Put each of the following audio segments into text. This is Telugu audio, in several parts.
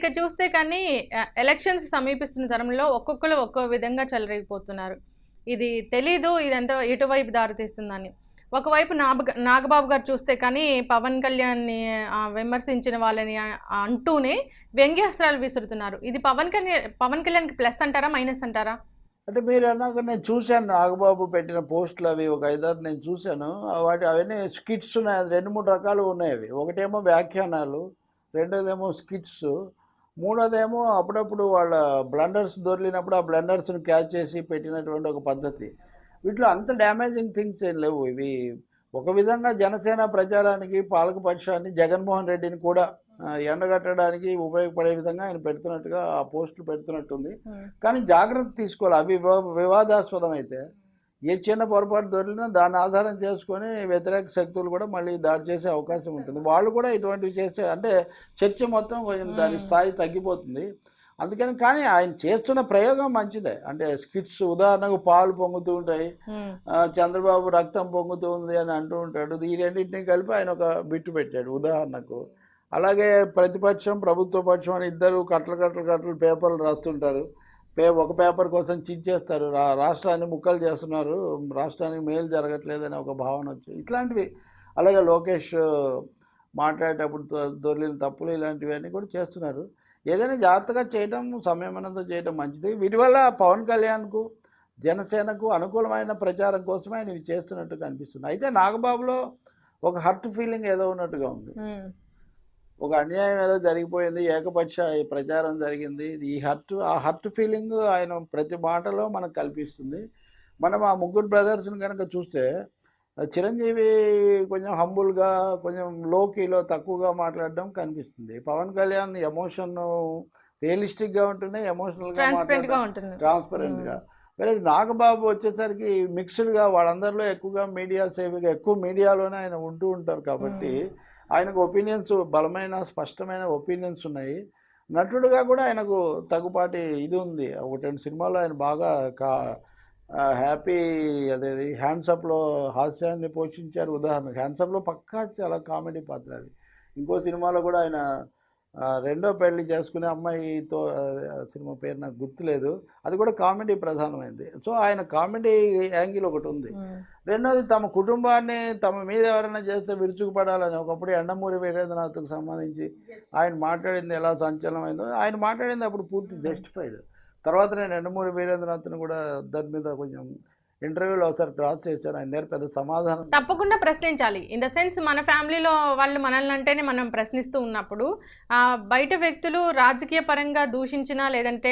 ఇక చూస్తే కానీ ఎలక్షన్స్ సమీపిస్తున్న తరంలో ఒక్కొక్కరు ఒక్కో విధంగా చెలరేగిపోతున్నారు. ఇది తెలీదు ఇదంతా ఎటువైపు దారితీస్తుందని. ఒకవైపు నాగబాబు గారు చూస్తే కానీ పవన్ కళ్యాణ్ని విమర్శించిన వాళ్ళని అంటూనే వ్యంగ్యాస్త్రాలు విసురుతున్నారు. ఇది పవన్ కళ్యాణ్కి ప్లస్ అంటారా, మైనస్ అంటారా? అంటే మీరు అన్నాక నేను చూశాను నాగబాబు పెట్టిన పోస్టులు అవి ఒక 5-6 నేను చూశాను. అవన్నీ స్కిట్స్ ఉన్నాయి, 2-3 రకాలు ఉన్నాయి. అవి ఒకటేమో వ్యాఖ్యానాలు, రెండోదేమో స్కిట్స్, మూడోదేమో అప్పుడప్పుడు వాళ్ళ బ్లండర్స్ దొరికినప్పుడు ఆ బ్లండర్స్ని క్యాచ్ చేసి పెట్టినటువంటి ఒక పద్ధతి. వీటిలో అంత డ్యామేజింగ్ థింగ్స్ ఏం లేవు. ఇవి ఒక విధంగా జనసేన ప్రచారానికి పాలకపక్షాన్ని జగన్మోహన్ రెడ్డిని కూడా ఎండగట్టడానికి ఉపయోగపడే విధంగా ఆయన పెడుతున్నట్టుగా ఆ పోస్టులు పెడుతున్నట్టుంది. కానీ జాగ్రత్త తీసుకోవాలి. అవి వివాదాస్పదం అయితే ఏ చిన్న పొరపాటు దొరికినా దాన్ని ఆధారం చేసుకొని వ్యతిరేక శక్తులు కూడా మళ్ళీ దాడి చేసే అవకాశం ఉంటుంది. వాళ్ళు కూడా ఇటువంటివి చేసే అంటే చర్చ మొత్తం కొంచెం దాని స్థాయి తగ్గిపోతుంది. అందుకని కానీ ఆయన చేస్తున్న ప్రయోగం మంచిదే. అంటే స్కిట్స్ ఉదాహరణకు పాలు పొంగుతూ ఉంటాయి, చంద్రబాబు రక్తం పొంగుతూ ఉంది అని అంటూ ఉంటాడు. ఈ రెండింటినీ కలిపి ఆయన ఒక బిట్టు పెట్టాడు ఉదాహరణకు. అలాగే ప్రతిపక్షం ప్రభుత్వ పక్షం అని ఇద్దరు కట్టలు పేపర్లు రాస్తుంటారు. ఒక పేపర్ కోసం చించేస్తారు, రాష్ట్రాన్ని ముక్కలు చేస్తున్నారు, రాష్ట్రానికి మేలు జరగట్లేదని ఒక భావన వచ్చింది. ఇట్లాంటివి అలాగే లోకేష్ మాట్లాడేటప్పుడు దొరికిన తప్పులు ఇలాంటివన్నీ కూడా చేస్తున్నారు. ఏదైనా జాగ్రత్తగా చేయడం, సంయమనంతో చేయడం మంచిది. వీటి వల్ల పవన్ కళ్యాణ్కు జనసేనకు అనుకూలమైన ప్రచారం కోసమే ఆయన ఇవి చేస్తున్నట్టు కనిపిస్తుంది. అయితే నాగబాబులో ఒక హర్ట్ ఫీలింగ్ ఏదో ఉన్నట్టుగా ఉంది. ఒక అన్యాయం ఏదో జరిగిపోయింది, ఏకపక్ష ప్రచారం జరిగింది. ఆ హర్ట్ ఫీలింగ్ ఆయన ప్రతి మాటలో మనకు కల్పిస్తుంది. మనం ఆ ముగ్గురు బ్రదర్స్ని కనుక చూస్తే చిరంజీవి కొంచెం హంబుల్గా, కొంచెం లోకీలో తక్కువగా మాట్లాడడం కనిపిస్తుంది. పవన్ కళ్యాణ్ ఎమోషన్ రియలిస్టిక్గా ఉంటున్నాయి, ఎమోషనల్గా మాట్లాడడం ట్రాన్స్పరెంట్గా. వేరే నాగబాబు వచ్చేసరికి మిక్స్డ్గా వాళ్ళందరిలో ఎక్కువగా మీడియా సేవగా ఎక్కువ మీడియాలోనే ఆయన ఉంటూ ఉంటారు కాబట్టి ఆయనకు ఒపీనియన్స్ బలమైన స్పష్టమైన ఒపీనియన్స్ ఉన్నాయి. నటుడుగా కూడా ఆయనకు తగుపాటి ఇది ఉంది. 1-2 సినిమాల్లో ఆయన బాగా హ్యాపీ అదేది హ్యాండ్సప్లో హాస్యాన్ని పోషించారు. ఉదాహరణకు హ్యాండ్సప్లో పక్కా చాలా కామెడీ పాత్ర అది. ఇంకో సినిమాలో కూడా ఆయన రెండో పెళ్లి చేసుకునే అమ్మాయితో సినిమా పేరు నాకు గుర్తులేదు, అది కూడా కామెడీ ప్రధానమైంది. సో ఆయన కామెడీ యాంగిల్ ఒకటి ఉంది. రెండోది తమ కుటుంబాన్ని తమ మీద ఎవరైనా చేస్తే విరుచుకుపడాలని ఒకప్పుడు ఎండమూరి వీరేంద్రనాథ్కు సంబంధించి ఆయన మాట్లాడింది ఎలా సంచలనమైందో ఆయన మాట్లాడింది అప్పుడు పూర్తి జస్టిఫైడ్. తర్వాత నేను ఎండమూరి వీరేంద్రనాథ్ని కూడా దాని మీద కొంచెం ఇంటర్వ్యూలో ఒకసారి క్రాస్ చేశాను. ఆయన దగ్గర పెద్ద సమాధానం తప్పకుండా ప్రశ్నించాలి. ఇన్ ద సెన్స్ మన ఫ్యామిలీలో వాళ్ళు మనల్ని అంటేనే మనం ప్రశ్నిస్తూ ఉన్నప్పుడు బయట వ్యక్తులు రాజకీయ పరంగా దూషించినా లేదంటే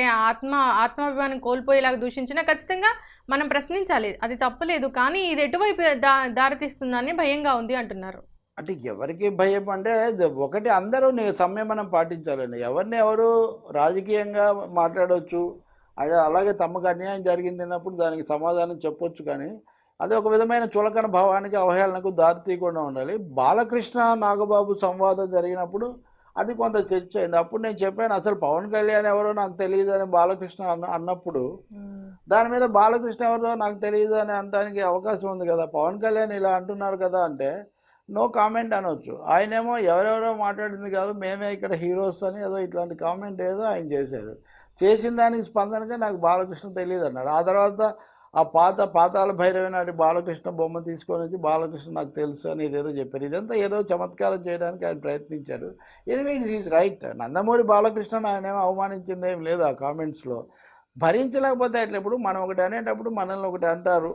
ఆత్మాభిమానం కోల్పోయేలాగా దూషించినా ఖచ్చితంగా మనం ప్రశ్నించాలి, అది తప్పులేదు. కానీ ఇది ఎటువైపు దారితీస్తుందని భయంగా ఉంది అంటున్నారు. అంటే ఎవరికి భయం అంటే ఒకటి అందరూ సంయమనం పాటించాలండి. ఎవరు రాజకీయంగా మాట్లాడవచ్చు, అలాగే తమకు అన్యాయం జరిగింది అన్నప్పుడు దానికి సమాధానం చెప్పొచ్చు. కానీ అది ఒక విధమైన చులకన భావానికి అవహేళనకు దారి తీయకుండా ఉండాలి. బాలకృష్ణ నాగబాబు సంవాదం జరిగినప్పుడు అది కొంత చర్చ అయింది. అప్పుడు నేను చెప్పాను అసలు పవన్ కళ్యాణ్ ఎవరో నాకు తెలియదు అని బాలకృష్ణ అన్నప్పుడు దాని మీద బాలకృష్ణ ఎవరో నాకు తెలియదు అని అనడానికి అవకాశం ఉంది కదా. పవన్ కళ్యాణ్ ఇలా అంటున్నారు కదా అంటే నో కామెంట్ అనవచ్చు. ఆయనేమో ఎవరెవరో మాట్లాడింది కాదు, మేమే ఇక్కడ హీరోస్ అని ఏదో ఇట్లాంటి కామెంట్ ఏదో ఆయన చేశారు. చేసిన దానికి స్పందనగా నాకు బాలకృష్ణ తెలియదు అన్నాడు. ఆ తర్వాత ఆ పాతాళ భైరవి నాటి బాలకృష్ణ బొమ్మ తీసుకొని వచ్చి బాలకృష్ణ నాకు తెలుసు అని ఇదేదో చెప్పారు. ఇదంతా ఏదో చమత్కారం చేయడానికి ఆయన ప్రయత్నించారు. Anyway it is right. Nandamuri Balakrishna ఆయనేమో అవమానించింది ఏం లేదు ఆ కామెంట్స్లో. భరించలేకపోతే అట్లా ఇప్పుడు మనం ఒకటి అనేటప్పుడు మనల్ని ఒకటి అంటారు.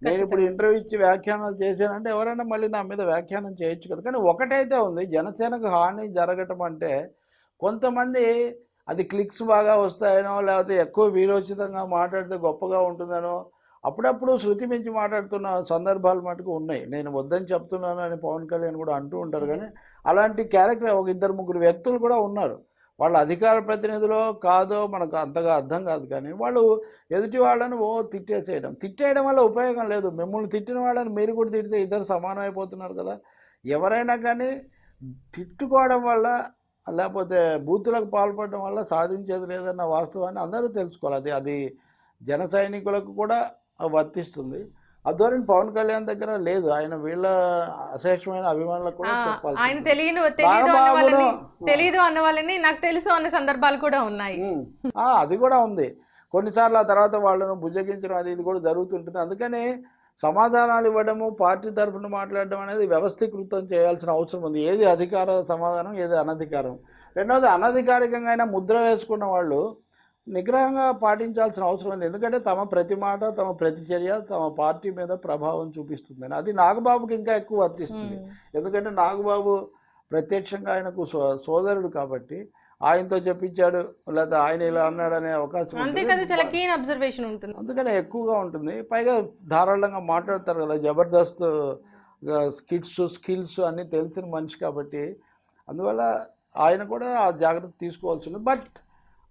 నేను ఇప్పుడు ఇంటర్వ్యూ ఇచ్చి వ్యాఖ్యానాలు చేశానంటే ఎవరైనా మళ్ళీ నా మీద వ్యాఖ్యానం చేయొచ్చు కదా. కానీ ఒకటైతే ఉంది, జనసేనకు హాని జరగటం అంటే కొంతమంది అది క్లిక్స్ బాగా వస్తాయనో లేకపోతే ఎక్కువ వీరోచితంగా మాట్లాడితే గొప్పగా ఉంటుందనో అప్పుడప్పుడు శృతి మించి మాట్లాడుతున్న సందర్భాలు మటుకు ఉన్నాయి. నేను వద్దని చెప్తున్నాను అని పవన్ కళ్యాణ్ కూడా అంటూ ఉంటారు. కానీ అలాంటి క్యారెక్టర్ ఒక 2-3 వ్యక్తులు కూడా ఉన్నారు. వాళ్ళ అధికార ప్రతినిధులో కాదో మనకు అంతగా అర్థం కాదు. కానీ వాళ్ళు ఎదుటి వాళ్ళని తిట్టేయడం వల్ల ఉపయోగం లేదు. మిమ్మల్ని తిట్టిన వాళ్ళని మీరు కూడా తిడితే ఇద్దరు సమానం అయిపోతున్నారు కదా. ఎవరైనా కానీ తిట్టుకోవడం వల్ల లేకపోతే బూతులకు పాల్పడడం వల్ల సాధించేది లేదన్న వాస్తవాన్ని అందరూ తెలుసుకోవాలి. అది జన సైనికులకు కూడా వర్తిస్తుంది. ఆ ధోరణి పవన్ కళ్యాణ్ దగ్గర లేదు. ఆయన వీళ్ళ అశేషమైన అభిమానులకు కూడా చెప్పాల్సి ఆయన ఉంటుంది. తెలియదు తెలీదు అన్న వాళ్ళని నాకు తెలుసు అన్న సందర్భాలు కూడా ఉన్నాయి. అది కూడా ఉంది. కొన్నిసార్లు ఆ తర్వాత వాళ్ళను బుజ్జగించడం అది ఇది కూడా జరుగుతుంటుంది. అందుకని సమాధానాలు ఇవ్వడము, పార్టీ తరఫున మాట్లాడడం అనేది వ్యవస్థీకృతం చేయాల్సిన అవసరం ఉంది. ఏది అధికార సమాధానం, ఏది అనధికారం. రెండవది, అనధికారికంగా అయినా ముద్ర వేసుకున్న వాళ్ళు నిగ్రహంగా పాటించాల్సిన అవసరం ఉంది. ఎందుకంటే తమ ప్రతి మాట, తమ ప్రతి చర్య తమ పార్టీ మీద ప్రభావం చూపిస్తుందని. అది నాగబాబుకి ఇంకా ఎక్కువ వర్తిస్తుంది. ఎందుకంటే నాగబాబు ప్రత్యక్షంగా ఆయనకు సోదరుడు కాబట్టి ఆయనతో చెప్పించాడు, లేదా ఆయన ఇలా అన్నాడు అనే అవకాశం ఉంటుంది. అందుకనే ఎక్కువగా ఉంటుంది. పైగా ధారాళంగా మాట్లాడతారు కదా, జబర్దస్త్ స్కిల్స్ అన్నీ తెలిసిన మనిషి కాబట్టి అందువల్ల ఆయన కూడా ఆ జాగ్రత్త తీసుకోవాల్సింది. బట్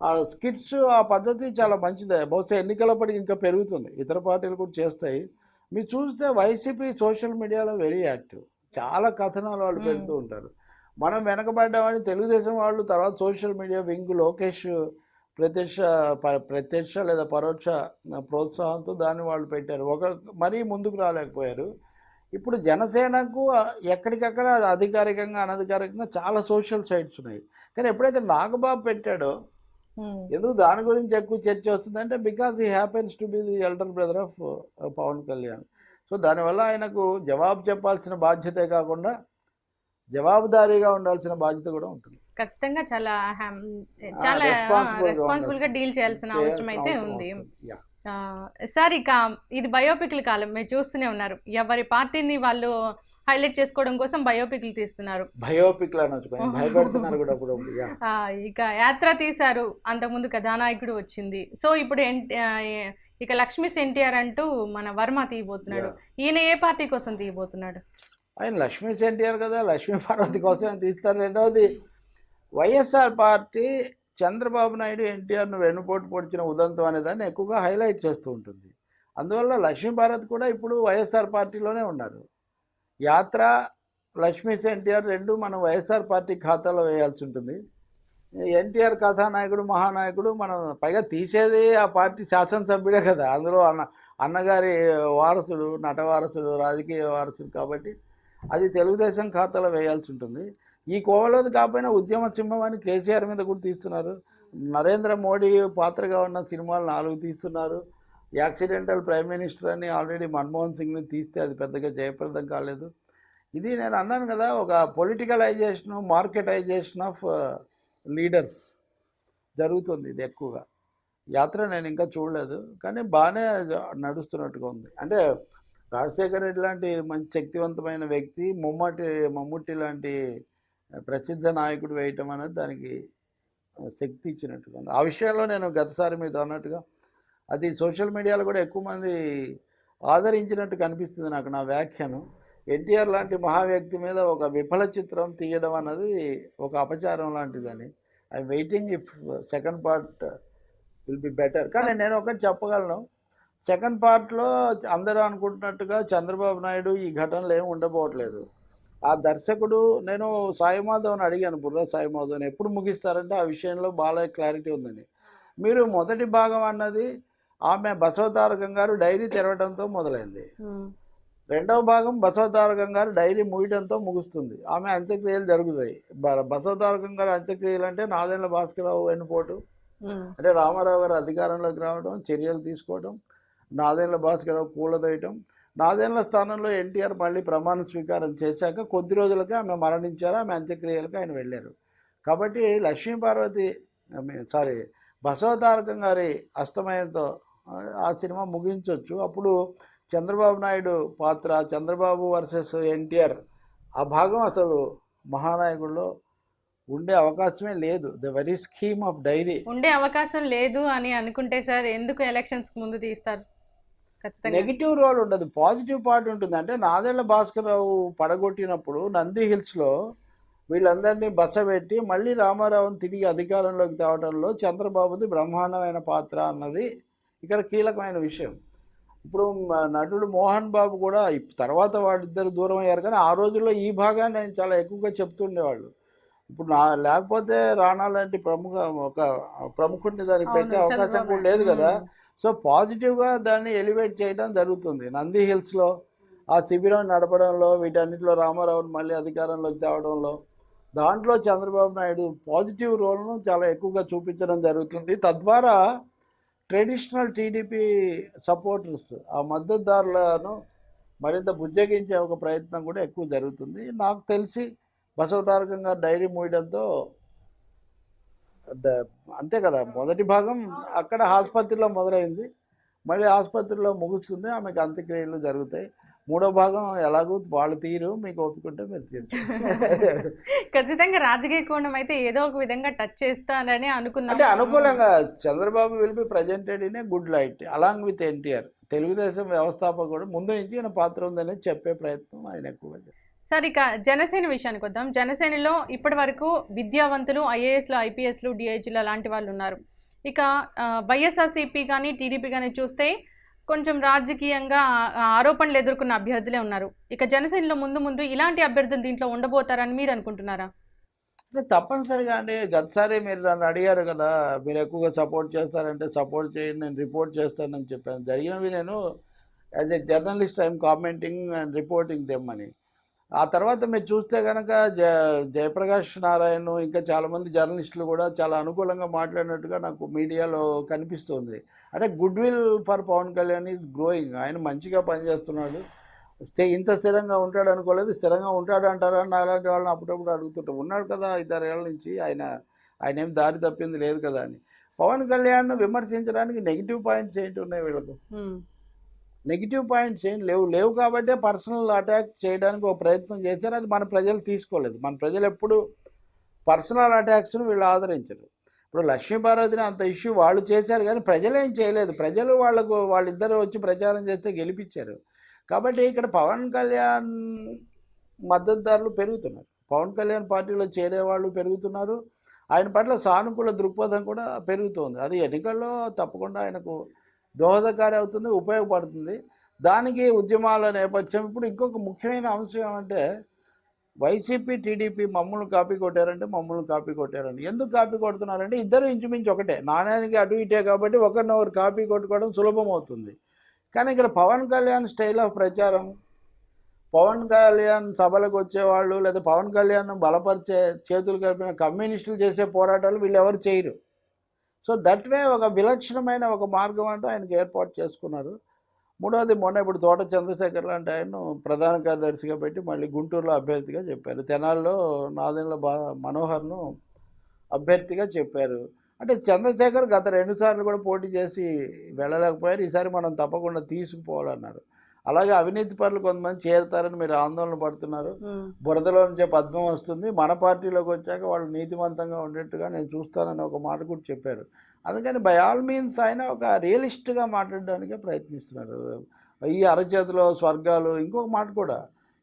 ఆ స్కిట్స్, ఆ పద్ధతి చాలా మంచిదే. బహుశా ఎన్నికలప్పటికి ఇంకా పెరుగుతుంది, ఇతర పార్టీలు కూడా చేస్తాయి. మీరు చూస్తే వైసీపీ సోషల్ మీడియాలో వెరీ యాక్టివ్. చాలా కథనాలు వాళ్ళు పెడుతూ ఉంటారు. మనం వెనకబడ్డామని తెలుగుదేశం వాళ్ళు తర్వాత సోషల్ మీడియా వింగ్ లోకేష్ ప్రత్యక్ష లేదా పరోక్ష ప్రోత్సాహంతో దాన్ని వాళ్ళు పెట్టారు. మరీ ముందుకు రాలేకపోయారు. ఇప్పుడు జనసేనకు ఎక్కడికక్కడ అధికారికంగా అనధికారికంగా చాలా సోషల్ సైట్స్ ఉన్నాయి. కానీ ఎప్పుడైతే నాగబాబు పెట్టాడో, ఎందుకు దాని గురించి ఎక్కువ చర్చ వస్తుందంటే because he happens to be the elder brother of Pavan Kalyan. So దానివల్ల ఆయనకు జవాబు చెప్పాల్సిన బాధ్యతే కాకుండా జవాబుదారీగా ఉండాల్సిన బాధ్యత కూడా ఉంటుంది. ఖచ్చితంగా చాలా రెస్పాన్సిబుల్ గా డీల్ చేయాల్సిన అవసరం అయితే ఉంది. సార్, ఇక ఇది బయోపిక్ల కాలం, మీరు చూస్తూనే ఉన్నారు. ఎవరి పార్టీని వాళ్ళు హైలైట్ చేసుకోవడం కోసం బయోపిక్లు తీస్తున్నారు. ఇక యాత్ర తీశారు, అంతకుముందు కథానాయకుడు వచ్చింది. సో ఇప్పుడు ఇక లక్ష్మీ ఎన్టీఆర్ అంటూ మన వర్మ తీయబోతున్నాడు. ఈయన ఏ పార్టీ కోసం తీయబోతున్నాడు? ఆయన లక్ష్మీ ఎన్టీఆర్ కదా, లక్ష్మీ పార్వతి కోసం తీస్తారు. రెండవది, వైఎస్ఆర్ పార్టీ చంద్రబాబు నాయుడు ఎన్టీఆర్ను వెన్నుపోటు పొడిచిన ఉదంతం అనే దాన్ని ఎక్కువగా హైలైట్ చేస్తూ ఉంటుంది. అందువల్ల లక్ష్మీ భారత్ కూడా ఇప్పుడు వైఎస్ఆర్ పార్టీలోనే ఉన్నారు. యాత్ర, లక్ష్మీ ఎన్టీఆర్ రెండు మనం వైఎస్ఆర్ పార్టీ ఖాతాలో వేయాల్సి ఉంటుంది. ఎన్టీఆర్ కథానాయకుడు, మహానాయకుడు. మనం పైగా తీసేది ఆ పార్టీ శాసనసభ్యుడే కదా, అందులో అన్నగారి వారసుడు, నట వారసుడు, రాజకీయ వారసుడు కాబట్టి అది తెలుగుదేశం ఖాతాలో వేయాల్సి ఉంటుంది. ఈ కోవలోది కాకపోయినా ఉద్యమ సింహం అని కేసీఆర్ మీద కూడా తీస్తున్నారు. నరేంద్ర మోడీ పాత్రగా ఉన్న సినిమాలు 4 తీస్తున్నారు. యాక్సిడెంటల్ ప్రైమ్ మినిస్టర్ అని ఆల్రెడీ మన్మోహన్ సింగ్ని తీస్తే అది పెద్దగా జయప్రదం కాలేదు. ఇది నేను అన్నాను కదా, ఒక పొలిటికలైజేషన్, మార్కెటైజేషన్ ఆఫ్ లీడర్స్ జరుగుతుంది ఇది ఎక్కువగా. యాత్ర నేను ఇంకా చూడలేదు, కానీ బాగానే నడుస్తున్నట్టుగా ఉంది. అంటే రాజశేఖర రెడ్డి లాంటి మంచి శక్తివంతమైన వ్యక్తి మమ్ముట్టి లాంటి ప్రసిద్ధ నాయకుడు వేయటం అనేది దానికి శక్తి ఇచ్చినట్టుగా ఉంది. ఆ విషయంలో నేను గతసారి మీతో అన్నట్టుగా అది సోషల్ మీడియాలో కూడా ఎక్కువ మంది ఆదరించినట్టు కనిపిస్తుంది నాకు నా వ్యాఖ్యానం. ఎన్టీఆర్ లాంటి మహా వ్యక్తి మీద ఒక విఫల చిత్రం తీయడం అన్నది ఒక అపచారం లాంటిదని. I waiting if second part will be better. కానీ నేను ఒకటి చెప్పగలను, సెకండ్ పార్ట్లో అందరూ అనుకుంటున్నట్టుగా చంద్రబాబు నాయుడు ఈ ఘటనలు ఏమి ఉండబోవట్లేదు. ఆ దర్శకుడు, నేను సాయిమాధవ్ని అడిగాను, బుర్రా సాయిమాధవ్ని ఎప్పుడు ముగిస్తారంటే ఆ విషయంలో బాగా క్లారిటీ ఉందని. మీరు మొదటి భాగం అన్నది ఆమె బసవతారకం గారు డైరీ తెరవడంతో మొదలైంది. రెండవ భాగం బసవతారకం గారు డైరీ ముగియడంతో ముగుస్తుంది. ఆమె అంత్యక్రియలు జరుగుతాయి. బసవతారకం గారు అంత్యక్రియలు అంటే నాదెండ్ల భాస్కరరావు వెన్నుపోటు, అంటే రామారావు గారు అధికారంలోకి రావడం, చర్యలు తీసుకోవడం, నాదెండ్ల భాస్కరరావు కూలదోయటం, నాదెండ్ల స్థానంలో ఎన్టీఆర్ మళ్ళీ ప్రమాణ స్వీకారం చేశాక కొద్ది రోజులకే ఆమె మరణించారు. ఆమె అంత్యక్రియలకు ఆయన వెళ్ళారు. కాబట్టి బసవతారకం గారి అస్తమయంతో ఆ సినిమా ముగించవచ్చు. అప్పుడు చంద్రబాబు నాయుడు పాత్ర, చంద్రబాబు వర్సెస్ ఎన్టీఆర్, ఆ భాగం అసలు మహానాయకుల్లో ఉండే అవకాశమే లేదు. The very scheme of diary ఉండే అవకాశం లేదు అని అనుకుంటే సార్ ఎందుకు ఎలక్షన్స్ ముందు తీస్తారు? నెగిటివ్ రోల్ ఉండదు, పాజిటివ్ పార్ట్ ఉంటుంది. అంటే నాదెండ్ల భాస్కరరావు పడగొట్టినప్పుడు నంది హిల్స్లో వీళ్ళందరినీ బసపెట్టి మళ్ళీ రామారావుని తిరిగి అధికారంలోకి తేవడంలో చంద్రబాబుది బ్రహ్మాండమైన పాత్ర అన్నది ఇక్కడ కీలకమైన విషయం. ఇప్పుడు నటుడు మోహన్ బాబు కూడా తర్వాత వాళ్ళిద్దరు దూరం అయ్యారు, కానీ ఆ రోజుల్లో ఈ భాగాన్ని ఆయన చాలా ఎక్కువగా చెప్తుండేవాళ్ళు. ఇప్పుడు లేకపోతే రాణా లాంటి ప్రముఖుడిని దానికి పెట్టే అవకాశం కూడా లేదు కదా. సో పాజిటివ్గా దాన్ని ఎలివేట్ చేయడం జరుగుతుంది. నంది హిల్స్లో ఆ శిబిరం నడపడంలో, వీటన్నిటిలో రామారావుని మళ్ళీ అధికారంలోకి తేవడంలో, దాంట్లో చంద్రబాబు నాయుడు పాజిటివ్ రోల్ను చాలా ఎక్కువగా చూపించడం జరుగుతుంది. తద్వారా ట్రెడిషనల్ టీడీపీ సపోర్టర్స్, ఆ మద్దతుదారులను మరింత బుజ్జగించే ఒక ప్రయత్నం కూడా ఎక్కువ జరుగుతుంది. నాకు తెలిసి బసవతారకం గారు డైరీ మూయడంతో అంతే కదా, మొదటి భాగం అక్కడ ఆసుపత్రిలో మొదలైంది, మళ్ళీ ఆసుపత్రిలో ముగుస్తుంది, ఆమెకు అంత్యక్రియలు జరుగుతాయి. మూడో భాగం ఎలాగో వాళ్ళు తీరు, మీకు ఒప్పుకుంటే మీరు తీరు. ఖచ్చితంగా రాజకీయ కోణం అయితే ఏదో ఒక విధంగా టచ్ చేస్తారని అనుకున్నాం. అంటే అనుకూలంగా Chandrababu will be presented in a good light along with NTR. Telugu Desam వ్యవస్థాపకుడు ముందు నుంచి ఈయన పాత్ర ఉందని చెప్పే ప్రయత్నం ఆయన ఎక్కువగా చేస్తారు. సార్, ఇక జనసేన విషయానికి వద్దాం. జనసేనలో ఇప్పటి వరకు విద్యావంతులు, ఐఏఎస్లు, ఐపీఎస్లు, డిఐజీలు అలాంటి వాళ్ళు ఉన్నారు. ఇక వైఎస్ఆర్సీపీ కానీ టీడీపీ కానీ చూస్తే కొంచెం రాజకీయంగా ఆరోపణలు ఎదుర్కొన్న అభ్యర్థులే ఉన్నారు. ఇక జనసేనలో ముందు ముందు ఇలాంటి అభ్యర్థులు దీంట్లో ఉండబోతారని మీరు అనుకుంటున్నారా? అంటే తప్పనిసరిగా అండి. గతసారి మీరు నన్ను అడిగారు కదా, మీరు ఎక్కువగా సపోర్ట్ చేస్తారంటే సపోర్ట్ చేయండి, నేను రిపోర్ట్ చేస్తానని చెప్పాను. జరిగినవి నేను as a journalist I'm commenting and reporting them అని. ఆ తర్వాత మీరు చూస్తే కనుక జయప్రకాష్ నారాయణ ఇంకా చాలామంది జర్నలిస్టులు కూడా చాలా అనుకూలంగా మాట్లాడినట్టుగా నాకు మీడియాలో కనిపిస్తుంది. అంటే good will for Pavan Kalyan is growing. ఆయన మంచిగా పనిచేస్తున్నాడు. ఇంత స్థిరంగా ఉంటాడు అనుకోలేదు. స్థిరంగా ఉంటాడు అంటారా అని అలాంటి వాళ్ళని అప్పుడప్పుడు అడుగుతుంటాం. ఉన్నాడు కదా 5-6 ఏళ్ళ నుంచి, ఆయన ఏం దారి తప్పింది లేదు కదా అని. పవన్ కళ్యాణ్ విమర్శించడానికి నెగిటివ్ పాయింట్స్ ఏంటి ఉన్నాయి వీళ్ళకు? నెగిటివ్ పాయింట్స్ ఏం లేవు కాబట్టే పర్సనల్ అటాక్ చేయడానికి ఒక ప్రయత్నం చేశారు. అది మన ప్రజలు తీసుకోలేదు. మన ప్రజలు ఎప్పుడు పర్సనల్ అటాక్స్ను వీళ్ళు ఆదరించరు. ఇప్పుడు లక్ష్మీపార్వతిని అంత ఇష్యూ వాళ్ళు చేశారు కానీ ప్రజలేం చేయలేదు. ప్రజలు వాళ్ళిద్దరూ వచ్చి ప్రచారం చేస్తే గెలిపించారు. కాబట్టి ఇక్కడ పవన్ కళ్యాణ్ మద్దతుదారులు పెరుగుతున్నారు, పవన్ కళ్యాణ్ పార్టీలో చేరేవాళ్ళు పెరుగుతున్నారు, ఆయన పట్ల సానుకూల దృక్పథం కూడా పెరుగుతుంది. అది ఎన్నికల్లో తప్పకుండా ఆయనకు దోహదకారి అవుతుంది, ఉపయోగపడుతుంది. దానికి ఉద్యమాల నేపథ్యం. ఇప్పుడు ఇంకొక ముఖ్యమైన అంశం ఏమంటే, వైసీపీ టీడీపీ మమ్మల్ని కాపీ కొట్టారంటే మమ్మల్ని కాపీ కొట్టారండి. ఎందుకు కాపీ కొడుతున్నారంటే ఇద్దరు ఇంచుమించు ఒకటే, నాణ్యానికి అటు ఇటే కాబట్టి ఒకరినొకరు కాపీ కొట్టుకోవడం సులభం అవుతుంది. కానీ ఇక్కడ పవన్ కళ్యాణ్ స్టైల్ ఆఫ్ ప్రచారం, పవన్ కళ్యాణ్ సభలకు వచ్చేవాళ్ళు లేదా పవన్ కళ్యాణ్ బలపరిచే చేతులు కలిపిన కమ్యూనిస్టులు చేసే పోరాటాలు వీళ్ళు ఎవరు చేయరు. సో దట్ వే ఒక విలక్షణమైన ఒక మార్గం అంటూ ఆయనకు ఏర్పాటు చేసుకున్నారు. మూడవది, మొన్న ఇప్పుడు తోట చంద్రశేఖర్ లాంటి ఆయన ప్రధాన కార్యదర్శిగా పెట్టి మళ్ళీ గుంటూరులో అభ్యర్థిగా చెప్పారు. తెనాల్లో నాదెండ్ల మనోహర్ను అభ్యర్థిగా చెప్పారు. అంటే చంద్రశేఖర్ గత 2 సార్లు కూడా పోటీ చేసి వెళ్ళలేకపోయారు. ఈసారి మనం తప్పకుండా తీసుకుపోవాలన్నారు. అలాగే అవినీతి పరులు కొంతమంది చేరుతారని మీరు ఆందోళన పడుతున్నారు. బురదలో నుంచే పద్మం వస్తుంది, మన పార్టీలోకి వచ్చాక వాళ్ళు నీతివంతంగా ఉండేట్టుగా నేను చూస్తానని ఒక మాట కూడా చెప్పారు. అందుకని బై ఆల్ మీన్స్ ఆయన ఒక రియలిస్ట్గా మాట్లాడడానికే ప్రయత్నిస్తున్నారు. ఈ అరచేతిలో స్వర్గాలు. ఇంకొక మాట కూడా,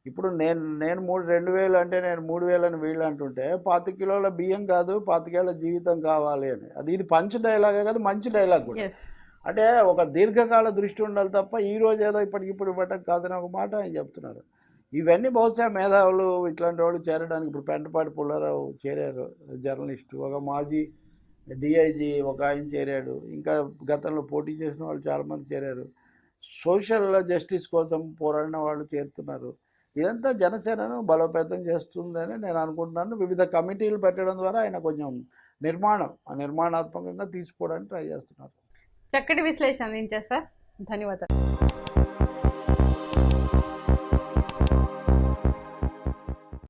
ఇప్పుడు నేను 2000 అంటే నేను 3000 అని వీళ్ళు అంటుంటే 25 కిలోల బియ్యం కాదు 25 ఏళ్ళ జీవితం కావాలి అని. ఇది పంచ్ డైలాగే కాదు, మంచి డైలాగ్ కూడా. అంటే ఒక దీర్ఘకాల దృష్టి ఉండాలి తప్ప ఈరోజు ఏదో ఇప్పటికిప్పుడు ఇవ్వటం కాదని ఒక మాట ఆయన చెప్తున్నారు. ఇవన్నీ బహుశా మేధావులు ఇట్లాంటి వాళ్ళు చేరడానికి, ఇప్పుడు పెంటపాటి పుల్లారావు చేరారు జర్నలిస్టు, ఒక మాజీ డిఐజీ ఒక ఆయన చేరాడు, ఇంకా గతంలో పోటీ చేసిన వాళ్ళు చాలామంది చేరారు, సోషల్ జస్టిస్ కోసం పోరాడిన వాళ్ళు చేరుతున్నారు. ఇదంతా జనసేనను బలోపేతం చేస్తుందని నేను అనుకుంటున్నాను. వివిధ కమిటీలు పెట్టడం ద్వారా ఆయన కొంచెం నిర్మాణాత్మకంగా తీసుకోవడానికి ట్రై చేస్తున్నారు. చక్కటి విశ్లేషణ అందించారు సార్, ధన్యవాదాలు.